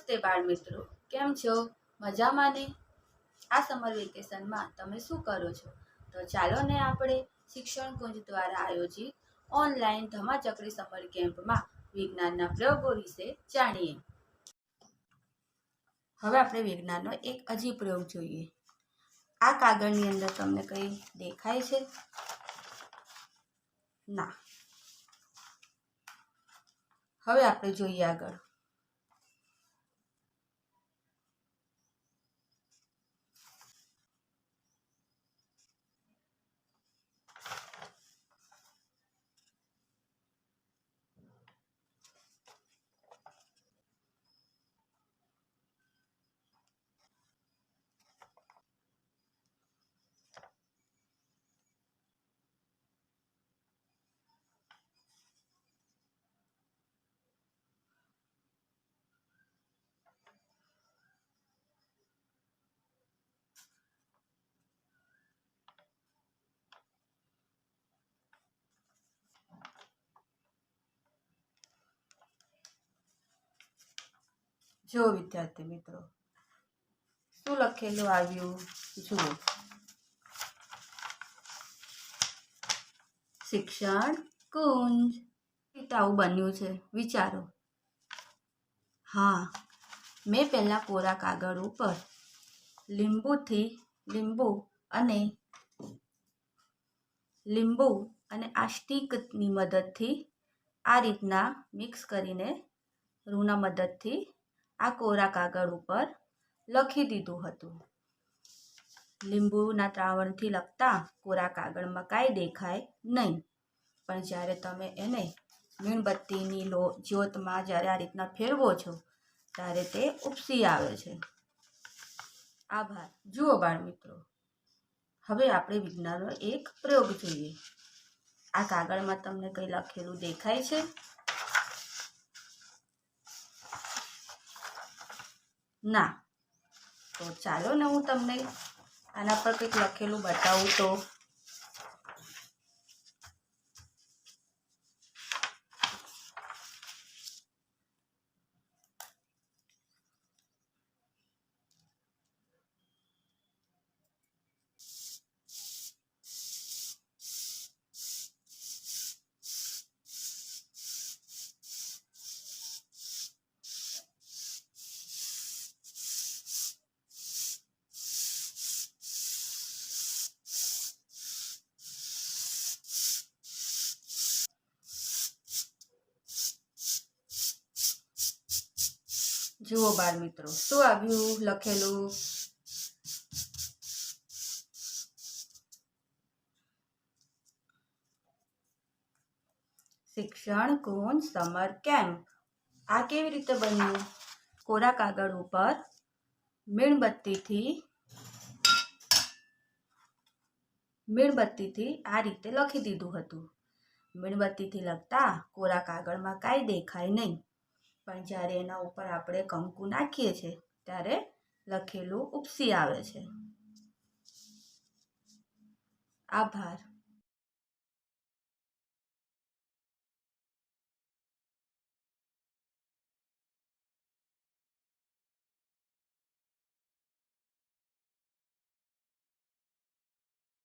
નમસ્તે બાળ મિત્રો, કેમ છો? મજામાં ને? આ સમર વેકેશનમાં તમે શું કરો છો? તો ચાલો ને આપણે શિક્ષણ કુંજ દ્વારા આયોજિત ઓનલાઈન ધમાચકડી સમર કેમ્પમાં વિજ્ઞાનના પ્રયોગો વિશે જાણીએ. હવે આપણે વિજ્ઞાનનો એક અજીબ પ્રયોગ જોઈએ. આ કાગળની અંદર તમને કંઈ દેખાય છે? ના. હવે આપણે જોઈએ આગળ. જો વિદ્યાર્થી મિત્રો, શું લખેલું આવ્યું જુઓ. શિક્ષણ કુંજ. આવું બન્યું છે, વિચારો. હા, મેં પહેલા કોરા કાગળ ઉપર લીંબુ અને આ સ્ટીકની મદદથી આ રીતના મિક્સ કરીને રૂના મદદથી આ કોરા કાગળ ઉપર લખી દીધું હતું. લીંબુના દ્રાવણથી લખતા કોરા કાગળમાં કાંઈ દેખાય નહીં, પણ જ્યારે તમે એને મીણબત્તીની જ્યોતમાં જ્યારે આ રીતના ફેરવો છો ત્યારે તે ઉપસી આવે છે. આભાર. જુઓ બાળ મિત્રો, હવે આપણે વિજ્ઞાનનો એક પ્રયોગ જોઈએ. આ કાગળમાં તમને કંઈ લખેલું દેખાય છે? ના. તો ચાલો ને હું તમને આના પર કંઈક લખેલું બતાવું તો. જુઓ બાળ મિત્રો, શું આવ્યું લખેલું? શિક્ષણ કુંજ સમર કેમ્પ. આ કેવી રીતે બન્યું? કોરા કાગળ ઉપર મીણબત્તીથી આ રીતે લખી દીધું હતું. મીણબત્તીથી લખતા કોરા કાગળમાં કાંઈ દેખાય નહીં, પણ જ્યારે એના ઉપર આપણે કંકુ નાખીએ છીએ ત્યારે લખેલું ઉપસી આવે છે. આભાર.